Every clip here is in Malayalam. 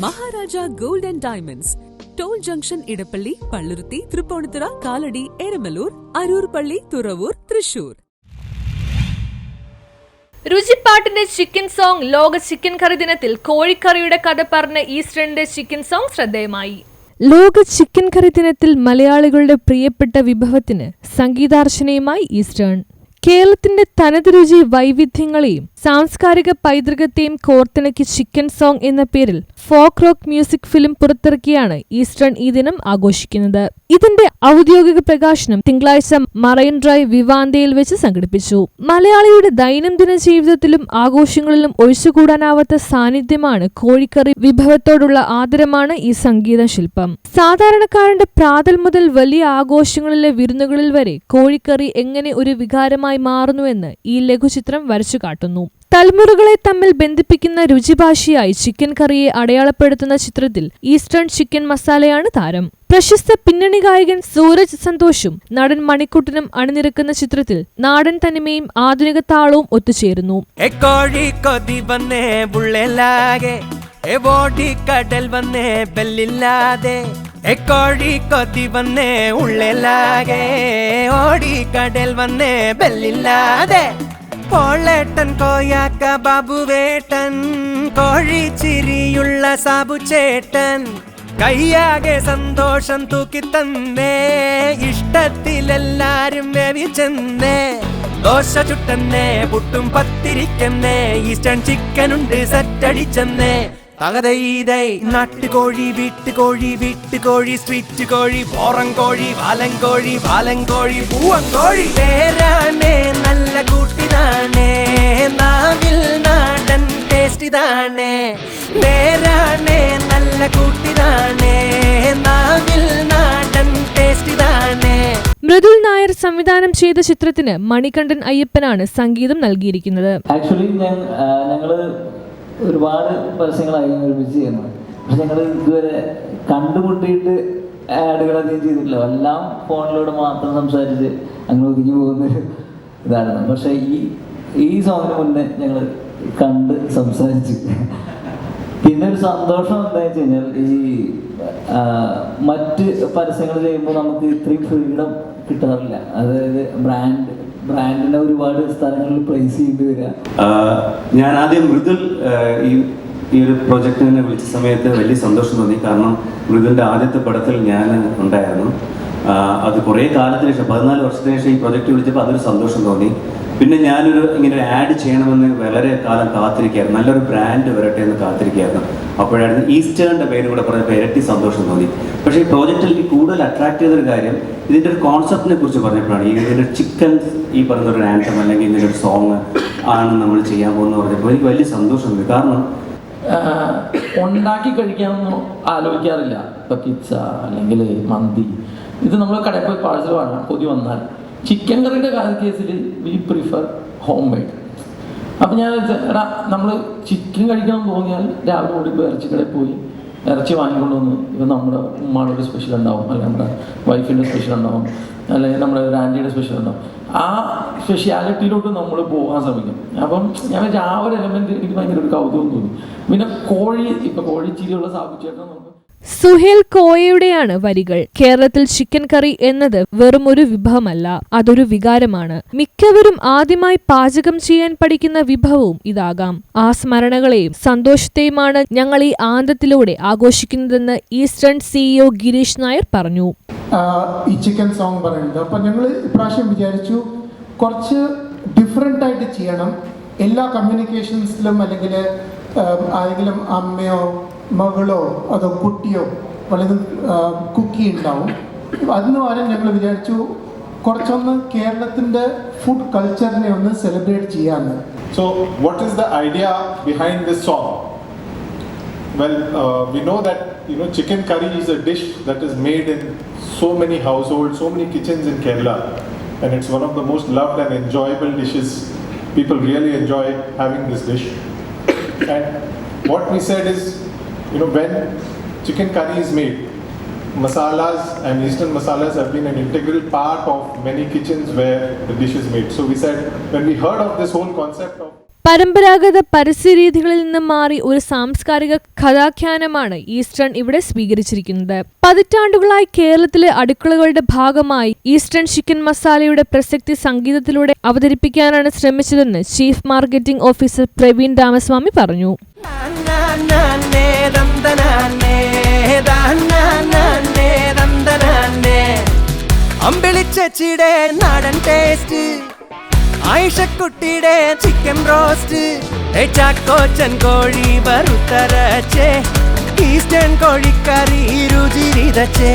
Maharaja gold and diamonds, toll junction, Edappally, Palluruthy, Tripunithura, Kalady, Eramalloor, Aroor പള്ളി, തുറവൂർ, തൃശൂർ. രുചിപ്പാട്ടിന്റെ ചിക്കൻ സോങ്. ലോക ചിക്കൻ കറി ദിനത്തിൽ കോഴിക്കറിയുടെ കഥ പറഞ്ഞ ഈസ്റ്റേണിന്റെ ചിക്കൻ സോങ് ശ്രദ്ധേയമായി. ലോക ചിക്കൻ കറി ദിനത്തിൽ മലയാളികളുടെ പ്രിയപ്പെട്ട വിഭവത്തിന് സംഗീതാർച്ചനയുമായി ഈസ്റ്റേൺ. കേരളത്തിന്റെ തനത് രുചി വൈവിധ്യങ്ങളെയും സാംസ്കാരിക പൈതൃകത്തെയും കോർത്തിണക്കി ചിക്കൻ സോങ് എന്ന പേരിൽ ഫോക്ക് റോക്ക് മ്യൂസിക് ഫിലിം പുറത്തിറക്കിയാണ് ഈസ്റ്റേൺ ഈ ദിനം ആഘോഷിക്കുന്നത്. ഇതിന്റെ ഔദ്യോഗിക പ്രകാശനം തിങ്കളാഴ്ച മറൈൻ ഡ്രൈവ് വിവാന്തയിൽ വെച്ച് സംഘടിപ്പിച്ചു. മലയാളിയുടെ ദൈനംദിന ജീവിതത്തിലും ആഘോഷങ്ങളിലും ഒഴിച്ചുകൂടാനാവാത്ത സാന്നിധ്യമാണ് കോഴിക്കറി. വിഭവത്തോടുള്ള ആദരമാണ് ഈ സംഗീത ശില്പം. സാധാരണക്കാരന്റെ പ്രാതൽ മുതൽ വലിയ ആഘോഷങ്ങളിലെ വിരുന്നുകളിൽ വരെ കോഴിക്കറി എങ്ങനെ ഒരു വികാരമായി മാറുന്നുവെന്ന് ഈ ലഘുചിത്രം വരച്ചു കാട്ടുന്നു. തലമുറകളെ തമ്മിൽ ബന്ധിപ്പിക്കുന്ന രുചിഭാഷയായി ചിക്കൻ കറിയെ അടയാളപ്പെടുത്തുന്ന ചിത്രത്തിൽ ഈസ്റ്റേൺ ചിക്കൻ മസാലയാണ് താരം. പ്രശസ്ത പിന്നണി ഗായകൻ സൂരജ് സന്തോഷും നടൻ മണിക്കുട്ടനും അണിനിരക്കുന്ന ചിത്രത്തിൽ നാടൻ തനിമയും ആധുനിക താളവും ഒത്തുചേരുന്നു. പോളേട്ടൻ കോയാക്ക ബാബുവേട്ടൻ, കോഴിച്ചിരിയുള്ള സാബുചേട്ടൻ, കയ്യാകെ സന്തോഷം തൂക്കിത്തന്നേ, ഇഷ്ടത്തിലെല്ലാരും വേവിച്ചെന്നേ, ദോശ ചുട്ടന്നേ, പുട്ടും പത്തിരിക്കന്നേ, ഈസ്റ്റേൺ ചിക്കനുണ്ട് സെറ്റടിച്ചെന്നേ. തകതൈതൈ നാട്ടുകോഴി, വീട്ടുകോഴി, വീട്ടുകോഴി, സ്ട്രീറ്റ് കോഴി, പോറം കോഴി, വാലങ്കോഴി, വാലങ്കോഴി, പൂവങ്കോഴി. പേരാണേ നല്ല കൂട്ടിനാണേ, നാവിൽ നാടൻ ടേസ്റ്റിതാണേ. പേരാണേ നല്ല കൂട്ടിനാണേ, നാവിൽ നാടൻ ടേസ്റ്റിതാണേ. മൃദുൽ നായർ സംവിധാനം ചെയ്ത ചിത്രത്തിന് മണികണ്ഠൻ അയ്യപ്പനാണ് സംഗീതം നൽകിയിരിക്കുന്നത്. ആക്ച്വലി ഞങ്ങള് ഒരുപാട് പരസ്യങ്ങളായി ഒരുമിച്ച് ചെയ്യുന്നത്. പക്ഷെ ഞങ്ങൾ ഇതുവരെ കണ്ടുമുട്ടിയിട്ട് ആഡുകൾ അധികം ചെയ്തിട്ടില്ല. എല്ലാം ഫോണിലൂടെ മാത്രം സംസാരിച്ച് അങ്ങനെ ഒതുങ്ങി പോകുന്നൊരു ഇതായിരുന്നു. പക്ഷെ ഈ സോങ്ങിന് മുന്നേ ഞങ്ങൾ കണ്ട് സംസാരിച്ച് പിന്നെ ഒരു സന്തോഷം എന്താണെന്ന് വെച്ച് കഴിഞ്ഞാൽ ഈ മറ്റ് പരസ്യങ്ങൾ ചെയ്യുമ്പോൾ നമുക്ക് ഇത്രയും ഫ്രീഡം കിട്ടാറില്ല. അതായത് ബ്രാൻഡിനെ ഒരുപാട് സ്ഥലങ്ങളിൽ പ്ലേസ് ചെയ്യേണ്ടി വരിക. ഞാൻ ആദ്യം മൃദുൽ ഈ ഒരു പ്രൊജക്റ്റിനെ വിളിച്ച സമയത്ത് വലിയ സന്തോഷം തോന്നി. കാരണം മൃദുലിൻ്റെ ആദ്യത്തെ പടത്തിൽ ഞാൻ ഉണ്ടായിരുന്നു. അത് കുറേ കാലത്തിന് ശേഷം 14 വർഷത്തിന് ശേഷം ഈ പ്രൊജക്റ്റ് വിളിച്ചപ്പോൾ അതൊരു സന്തോഷം തോന്നി. പിന്നെ ഞാനൊരു ഇങ്ങനെ ആഡ് ചെയ്യണമെന്ന് വളരെ കാലം കാത്തിരിക്കുകയായിരുന്നു. നല്ലൊരു ബ്രാൻഡ് വരട്ടെ എന്ന് കാത്തിരിക്കുകയായിരുന്നു. അപ്പോഴായിരുന്നു ഈസ്റ്റേണിൻ്റെ പേര് കൂടെ പറഞ്ഞപ്പോൾ ഇരട്ടി സന്തോഷം തോന്നി. പക്ഷേ ഈ പ്രോജക്റ്റിൽ എനിക്ക് കൂടുതൽ അട്രാക്ട് ചെയ്തൊരു കാര്യം ഇതിൻ്റെ ഒരു കോൺസെപ്റ്റിനെ കുറിച്ച് പറഞ്ഞപ്പോഴാണ്. ഇതിൻ്റെ ചിക്കൻ ഈ പറഞ്ഞൊരു ആൻറ്റം അല്ലെങ്കിൽ ഇതിൻ്റെ ഒരു സോങ് ആണ് നമ്മൾ ചെയ്യാൻ പോകുന്നത് പറഞ്ഞപ്പോൾ എനിക്ക് വലിയ സന്തോഷം തോന്നി. കാരണം ഉണ്ടാക്കി കഴിക്കാനൊന്നും ആലോചിക്കാറില്ല. ഇപ്പം പിസ്സ അല്ലെങ്കിൽ മന്തി ഇത് നമ്മൾ കടയിൽ പോയി പാഴ്സൽ വാങ്ങാം കൊതി വന്നാൽ. ചിക്കൻ കറിയുടെ കേസിൽ വി പ്രിഫർ ഹോം മെയ്ഡ്. അപ്പം ഞാൻ എടാ നമ്മൾ ചിക്കൻ കഴിക്കണം തോന്നിയാൽ രാവിലെ ഓടിപ്പോൾ ഇറച്ചിക്കടയിൽ പോയി ഇറച്ചി വാങ്ങിക്കൊണ്ട് വന്ന് ഇപ്പം നമ്മുടെ ഉമ്മയുടെ ഒരു സ്പെഷ്യൽ ഉണ്ടാവും, അല്ലെങ്കിൽ നമ്മുടെ വൈഫിൻ്റെ സ്പെഷ്യൽ ഉണ്ടാവും, അല്ലെങ്കിൽ നമ്മുടെ ഒരു ആൻറ്റിയുടെ സ്പെഷ്യൽ ഉണ്ടാവും. ആ സ്പെഷ്യാലിറ്റിയിലോട്ട് നമ്മൾ പോകാൻ ശ്രമിക്കും. അപ്പം ഞാൻ വെച്ചാൽ ആ ഒരു എലമെൻറ്റ് എനിക്ക് ഭയങ്കര ഒരു കൗതുകം തോന്നി. പിന്നെ കോഴിച്ചിരിയുള്ള സാബുച്ചേട്ടൻ നമുക്ക് സുഹേൽ കോയയുടെയാണ് വരികൾ. കേരളത്തിൽ ചിക്കൻ കറി എന്നത് വെറും ഒരു വിഭവമല്ല, അതൊരു വികാരമാണ്. മിക്കവരും ആദ്യമായി പാചകം ചെയ്യാൻ പഠിക്കുന്ന വിഭവവും ഇതാകാം. ആ സ്മരണകളെയും സന്തോഷത്തെയുമാണ് ഞങ്ങൾ ഈ ആനന്ദത്തിലൂടെ ആഘോഷിക്കുന്നതെന്ന് ഈസ്റ്റേൺ CEO ഗിരീഷ് നായർ പറഞ്ഞു. ഈ ചിക്കൻ സോങ് പറയുന്നത് അപ്പം ഞങ്ങൾ ഇപ്രാവശ്യം വിചാരിച്ചു കുറച്ച് ഡിഫറെൻ്റ് ആയിട്ട് ചെയ്യണം. എല്ലാ കമ്മ്യൂണിക്കേഷൻസിലും അല്ലെങ്കിൽ ആരെങ്കിലും അമ്മയോ മകളോ അതോ കുട്ടിയോ വല്ലതും കുക്കി ഉണ്ടാവും. അതിന് പകരം ഞങ്ങൾ വിചാരിച്ചു കുറച്ചൊന്ന് കേരളത്തിൻ്റെ ഫുഡ് കൾച്ചറിനെ ഒന്ന് സെലിബ്രേറ്റ് ചെയ്യാമെന്ന്. So what is the idea behind this song? Well, we know that chicken curry is a dish that is made in so many households, so many kitchens in Kerala, and it's one of the most loved and enjoyable dishes. People really enjoy having this dish. And what we said is, when chicken curry is made, masalas and Eastern masalas have been an integral part of many kitchens where the dish is made. So we said, when we heard of this whole concept of പരമ്പരാഗത പരസ്യരീതികളിൽ നിന്ന് മാറി ഒരു സാംസ്കാരിക കഥാഖ്യാനമാണ് ഈസ്റ്റേൺ ഇവിടെ സ്വീകരിച്ചിരിക്കുന്നത്. പതിറ്റാണ്ടുകളായി കേരളത്തിലെ അടുക്കളകളുടെ ഭാഗമായി ഈസ്റ്റേൺ ചിക്കൻ മസാലയുടെ പ്രസക്തി സംഗീതത്തിലൂടെ അവതരിപ്പിക്കാനാണ് ശ്രമിച്ചതെന്ന് chief marketing officer Praveen Ramaswamy പറഞ്ഞു. അമ്പിളിച്ചച്ചിയുടെ നാടൻ ടേസ്റ്റ്, ആയിഷക്കുട്ടിയുടെ ചിക്കൻ റോസ്റ്റ്, ചാക്കോച്ചൻ കോഴി വറുത്തരച്ചേ, ഈസ്റ്റേൺ കോഴിക്കറി രുചി വിതച്ചേ,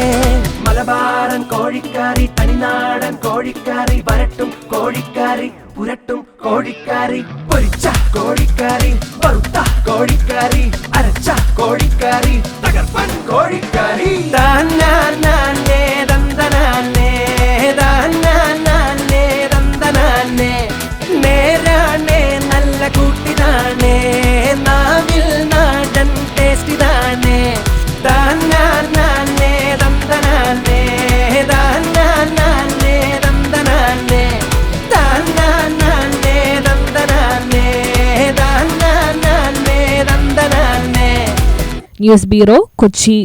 മലബാറൻ കോഴിക്കറി, തനിനാടൻ കോഴിക്കറി, വരട്ടും കോഴിക്കറി, പുരട്ടും കോഴിക്കറി, പൊരിച്ച കോഴിക്കറി, വറുത്ത കോഴിക്കറി, അരച്ച കോഴിക്കറി, തകർപ്പൻ കോഴിക്കറി. ദാനാനേ ദന്തനാനേ ദാനാനേ ദന്തനാനേ, നേരാണേ നല്ല കൂട്ടിനാണേ, നാവിൽ നാടൻ ടേസ്റ്റിതാണേ. ദാനാനേ ദന്തനാനേ ദാനാനേ ദന്തനാനേ ദാനാനേ ദന്തനാനേ ദാനാനേ ദന്തനാനേ. News bureau, Kochi.